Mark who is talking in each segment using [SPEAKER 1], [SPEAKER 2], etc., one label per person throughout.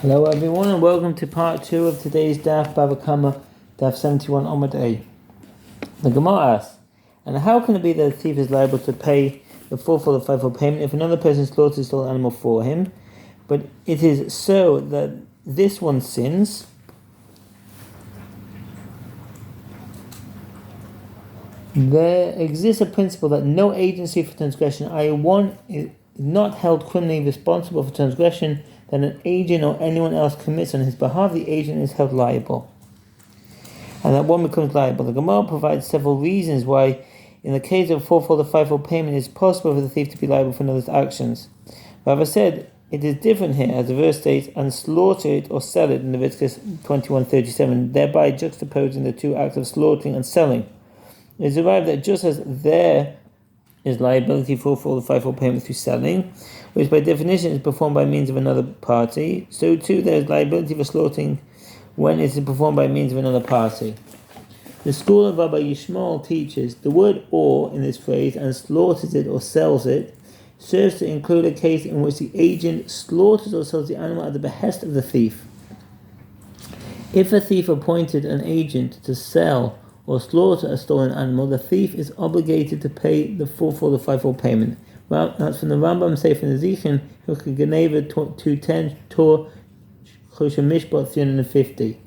[SPEAKER 1] Hello everyone and welcome to part 2 of today's Daf Bava Kamma, Daf 71 Omad A. The Gemara asks, and how can it be that a thief is liable to pay the full for the FIFO payment if another person slaughters a stolen animal for him, but it is so that this one sins? There exists a principle that no agency for transgression, i.e. one is not held criminally responsible for transgression that an agent or anyone else commits on his behalf. The agent is held liable, and that one becomes liable. The Gemara provides several reasons why, in the case of fourfold or fivefold payment, it is possible for the thief to be liable for another's actions. Bava said it is different here, as the verse states, and slaughter it or sell it in Leviticus 21:37, thereby juxtaposing the two acts of slaughtering and selling. It is derived that just as there is liability for fourfold or fivefold payment through selling, which by definition is performed by means of another party, so too there is liability for slaughtering when it is performed by means of another party. The school of Rabbi Yishmael teaches the word or in this phrase, and slaughters it or sells it, serves to include a case in which the agent slaughters or sells the animal at the behest of the thief. If a thief appointed an agent to sell or slaughter a stolen animal, the thief is obligated to pay the fourfold or fivefold payment. Well, that's from the Rambam Sefer Nezikin, Hilchot Geneva 210, Tor Choshen Mishpat 350.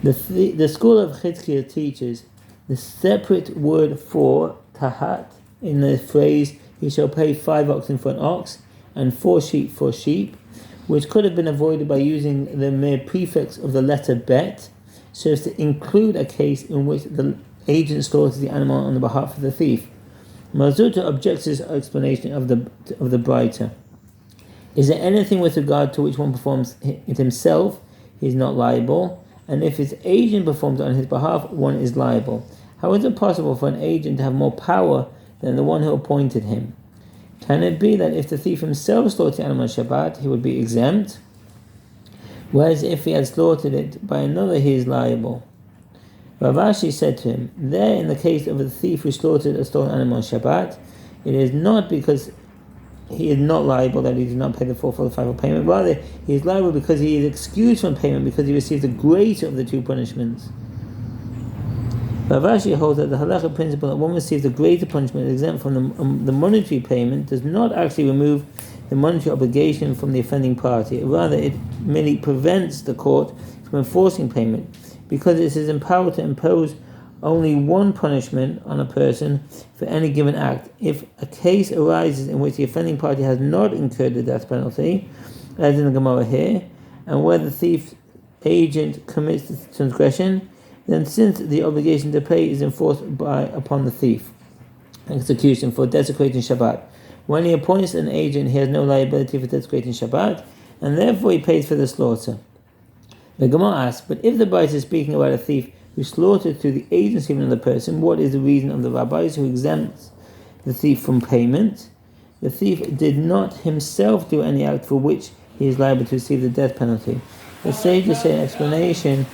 [SPEAKER 1] The school of Chizkiah teaches the separate word for tahat in the phrase "he shall pay 5 oxen for an ox and 4 sheep for sheep," which could have been avoided by using the mere prefix of the letter bet, serves to include a case in which the agent slaughters the animal on the behalf of the thief. Mazuta objects to this explanation of the Breita. Is there anything with regard to which one performs it himself, he is not liable, and if his agent performs it on his behalf, one is liable? How is it possible for an agent to have more power than the one who appointed him? Can it be that if the thief himself slaughtered the animal on Shabbat, he would be exempt, whereas if he had slaughtered it by another, he is liable? Rav Ashi said to him, there in the case of a thief who slaughtered a stolen animal on Shabbat, it is not because he is not liable that he did not pay the fourfold or fivefold payment, rather he is liable because he is excused from payment because he received the greater of the two punishments. Rav Ashi holds that the halacha principle that one receives the greater punishment exempt from the monetary payment does not actually remove the monetary obligation from the offending party. Rather, it merely prevents the court from enforcing payment, because it is empowered to impose only one punishment on a person for any given act. If a case arises in which the offending party has not incurred the death penalty, as in the Gemara here, and where the thief agent commits the transgression, then since the obligation to pay is enforced upon the thief, execution for desecrating Shabbat. When he appoints an agent, he has no liability for desecrating Shabbat, and therefore he pays for the slaughter. The Gemara asks, but if the Breita is speaking about a thief who slaughtered through the agency of another person, what is the reason of the rabbis who exempts the thief from payment? The thief did not himself do any act for which he is liable to receive the death penalty. The sages say in explanation,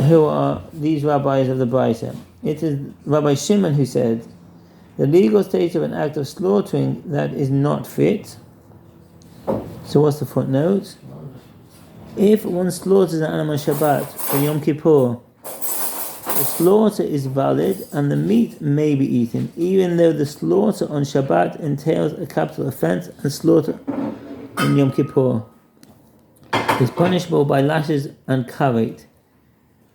[SPEAKER 1] who are these rabbis of the Breita? It is Rabbi Shimon who said, the legal state of an act of slaughtering that is not fit. So what's the footnote? If one slaughters an animal Shabbat or Yom Kippur, the slaughter is valid and the meat may be eaten, even though the slaughter on Shabbat entails a capital offense, and slaughter on Yom Kippur is punishable by lashes and karet.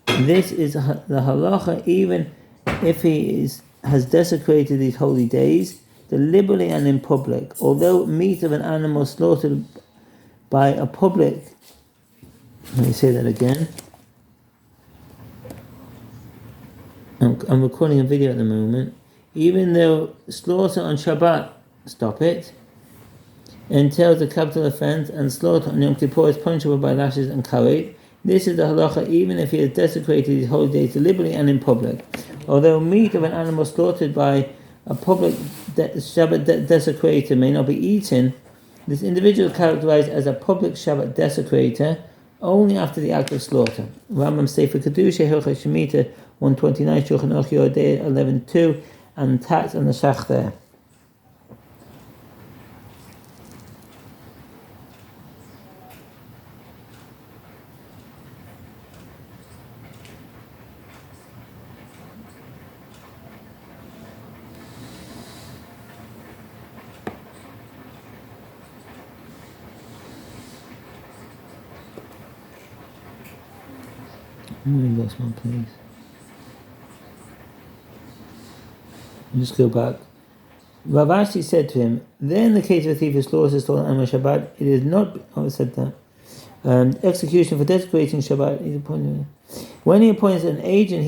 [SPEAKER 1] This is the halacha even if he has desecrated these holy days deliberately and in public. Although meat of an animal slaughtered by a public, let me say that again. I'm recording a video at the moment. Even though slaughter on Shabbat, stop it, entails a capital offense, and slaughter on Yom Kippur is punishable by lashes and karet, this is the halacha even if he has desecrated his holy days deliberately and in public. Although meat of an animal slaughtered by a public Shabbat desecrator may not be eaten, this individual is characterized as a public Shabbat desecrator only after the act of slaughter. Rambam Sefer Kedusha, Hilchot Shemitah 129, Shulchan Aruch Yodeh 11:2, and Tats and the Shach there. That's one, please. Just go back. Rav Ashi said to him, then in the case of a thief who slaughters a stolen animal Shabbat, it is not, I said that, execution for desecrating Shabbat. When he appoints an agent,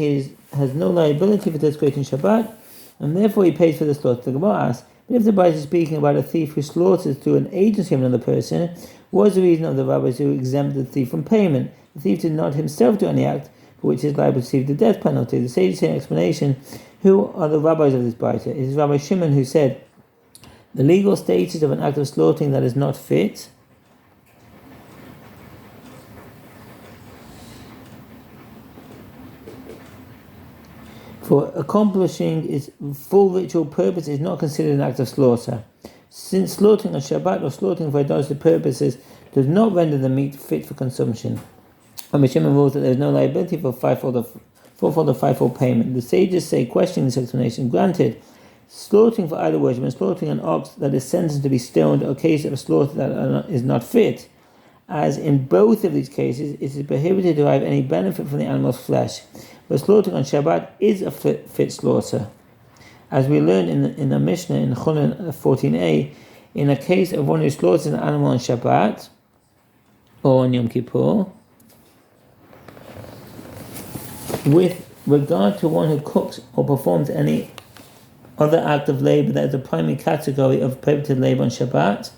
[SPEAKER 1] has no liability for desecrating Shabbat, and therefore he pays for the slaughter. The Gemara asks, but if the Bible is speaking about a thief who slaughters through an agency of another person, what is the reason of the rabbis who exempted the thief from payment? The thief did not himself do any act for which he is liable to receive the death penalty. The sages say in explanation, who are the rabbis of this Baita? It is Rabbi Shimon who said, the legal status of an act of slaughtering that is not fit for accomplishing its full ritual purpose is not considered an act of slaughter. Since slaughtering on Shabbat or slaughtering for idolatry purposes does not render the meat fit for consumption. Rabbi Shimon rules that there is no liability for fourfold or fivefold payment. The sages say, questioning this explanation, granted, slaughtering for idol worship and slaughtering an ox that is sentenced to be stoned are cases of slaughter that is not fit. As in both of these cases, it is prohibited to derive any benefit from the animal's flesh. But slaughtering on Shabbat is a fit slaughter. As we learned in the Mishnah in Chulin 14a, in a case of one who slaughters an animal on Shabbat or on Yom Kippur, with regard to one who cooks or performs any other act of labor that is the primary category of prohibited labor on Shabbat,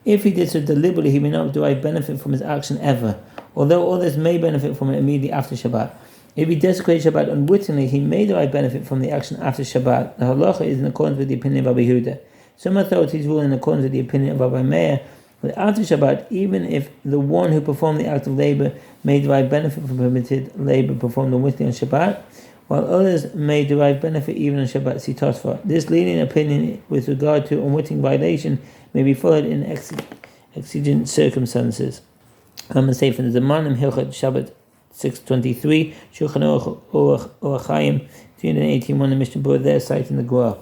[SPEAKER 1] if he did so deliberately, he may not derive benefit from his action ever, although others may benefit from it immediately after Shabbat. If he desecrates Shabbat unwittingly, he may derive benefit from the action after Shabbat. The halacha is in accordance with the opinion of Rabbi Yehuda. Some authorities rule in accordance with the opinion of Rabbi Meir, but after Shabbat, even if the one who performed the act of labor may derive benefit from permitted labor performed unwittingly on Shabbat, while others may derive benefit even on Shabbat, see Tosfot. This lenient opinion with regard to unwitting violation may be followed in exigent circumstances. I'm going to say from the Zemanim Hilchot Shabbat 623, Shulchan Aruch Chaim 381, the Mishnah Berurah there citing the Gemara.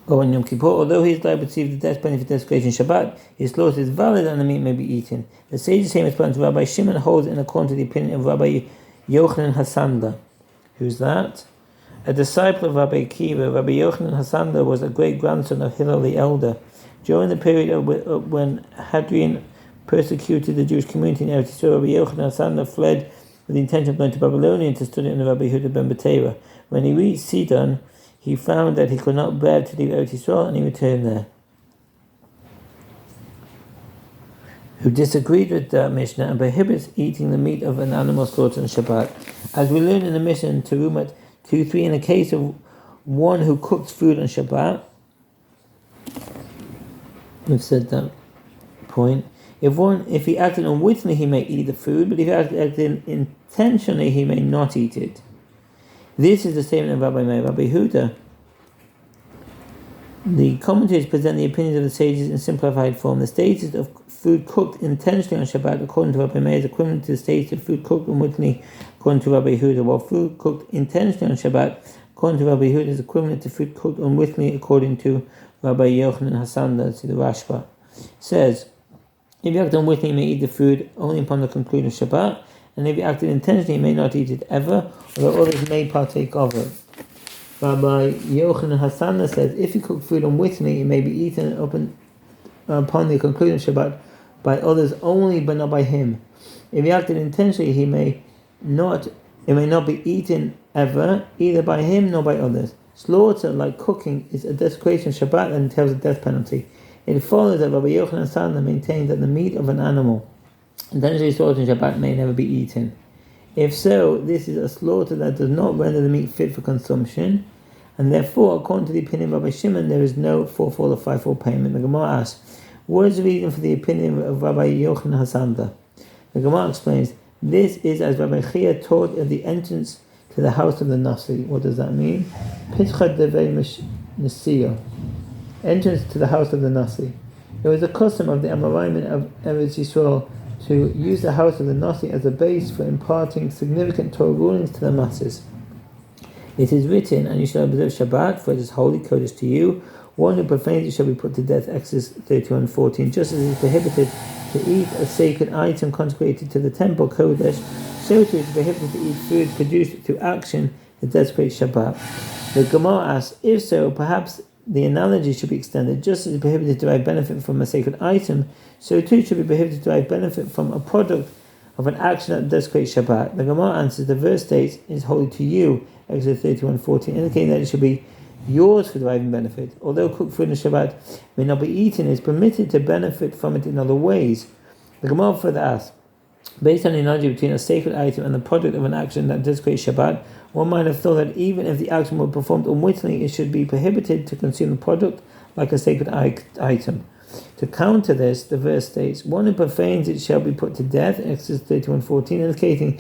[SPEAKER 1] Or on Yom Kippur, although he is liable to receive the death penalty for desecration Shabbat, his slaughter is valid and the meat may be eaten. The sages say in response to Rabbi Shimon holds in accordance with the opinion of Rabbi Yochanan Hasandla. Who's that? A disciple of Rabbi Akiva. Rabbi Yochanan Hasandla was a great grandson of Hillel the elder. During the period when Hadrian persecuted the Jewish community in Eretz Yisrael, Rabbi Yochanan Hasandla fled with the intention of going to Babylonia to study under Rabbi Yehuda ben Betera. When he reached Sidon, he found that he could not bear to leave Eretz Yisrael and he returned there. Who disagreed with the Mishnah and prohibits eating the meat of an animal slaughtered on Shabbat. As we learned in the Mishnah in Terumat 2:3, in the case of one who cooks food on Shabbat, we've said that point. If he acted unwittingly, he may eat the food, but if he acted intentionally, he may not eat it. This is the statement of Rabbi Meir. Rabbi Yehuda, the commentators present the opinions of the sages in simplified form. The status of food cooked intentionally on Shabbat, according to Rabbi Meir, is equivalent to the status of food cooked unwittingly, according to Rabbi Yehuda, while food cooked intentionally on Shabbat, according to Rabbi Yehuda, is equivalent to food cooked unwittingly, according to Rabbi Yochanan Hasandla. See the Rashba. Says, if you act unwittingly, you may eat the food only upon the conclusion of Shabbat, and if you acted intentionally, you may not eat it ever, although others may partake of it. Rabbi Yochanan Hasandla says, if you cook food unwittingly, it may be eaten upon the conclusion of Shabbat by others only, but not by him. If he acted intentionally, it may not be eaten ever, either by him nor by others. Slaughter, like cooking, is a desecration of Shabbat and entails a death penalty. It follows that Rabbi Yochanan Hasandla maintained that the meat of an animal intentionally slaughtered on Shabbat may never be eaten. If so, this is a slaughter that does not render the meat fit for consumption, and therefore, according to the opinion of Rabbi Shimon, there is no fourfold or fivefold payment. The Gemara asks, what is the reason for the opinion of Rabbi Yochanan Hasandla? The Gemara explains, this is as Rabbi Chia taught at the entrance to the house of the Nasi. What does that mean? Pitcha devei Nasiya. Entrance to the house of the Nasi. It was a custom of the Amoraim of Eretz Yisrael to use the house of the Nasi as a base for imparting significant Torah rulings to the masses. It is written, and you shall observe Shabbat, for it is holy, kodesh to you. One who profanes it shall be put to death. Exodus 31:14. Just as it is prohibited to eat a sacred item consecrated to the temple Kodesh, so too it is prohibited to eat food produced through action that desecrates Shabbat. The Gemara asks, if so, perhaps the analogy should be extended. Just as it is prohibited to derive benefit from a sacred item, so too it should be prohibited to derive benefit from a product of an action that desecrates Shabbat. The Gemara answers, the verse states, it is holy to you, Exodus 31:14, indicating that it should be yours for deriving benefit. Although cooked food in Shabbat may not be eaten, it is permitted to benefit from it in other ways. The Gemara further asks, based on the analogy between a sacred item and the product of an action that desecrates Shabbat, one might have thought that even if the action were performed unwittingly, it should be prohibited to consume the product like a sacred item. To counter this, the verse states, one who profanes it shall be put to death, Exodus 31:14, indicating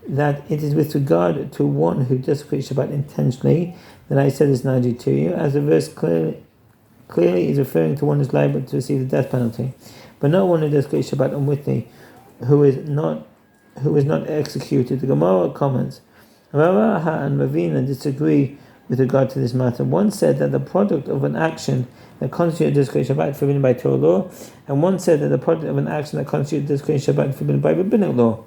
[SPEAKER 1] that it is with regard to one who desecrates Shabbat intentionally that I said this analogy to you, as the verse clearly is referring to one who is liable to receive the death penalty, but not one who desecrates Shabbat unwittingly, who is not executed. The Gemara comments, Rava and Ravina disagree with regard to this matter. One said that the product of an action that constitutes desecration Shabbat forbidden by Torah law, and one said that the product of an action that constitutes desecration Shabbat forbidden by rabbinic law.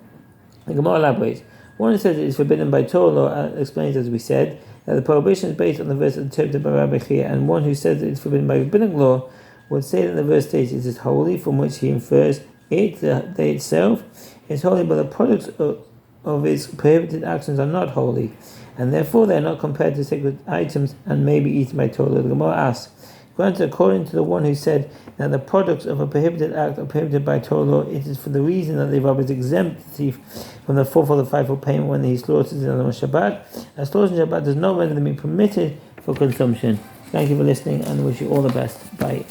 [SPEAKER 1] The Gemara elaborates. One says it is forbidden by Torah law, explains, as we said, that the prohibition is based on the verse interpreted by Rabbi Chia, and one who says that it is forbidden by rabbinic law would say that the verse states it is holy, from which he infers the day itself is holy, but the products of its prohibited actions are not holy, and therefore they are not compared to sacred items and may be eaten by Torah. The Gemara asks, granted, according to the one who said that the products of a prohibited act are prohibited by Torah law, it is for the reason that the robber is exempt the thief from the fourfold or fivefold payment when he slaughters it on Shabbat, and slaughtering Shabbat does not render them permitted for consumption. Thank you for listening and wish you all the best. Bye.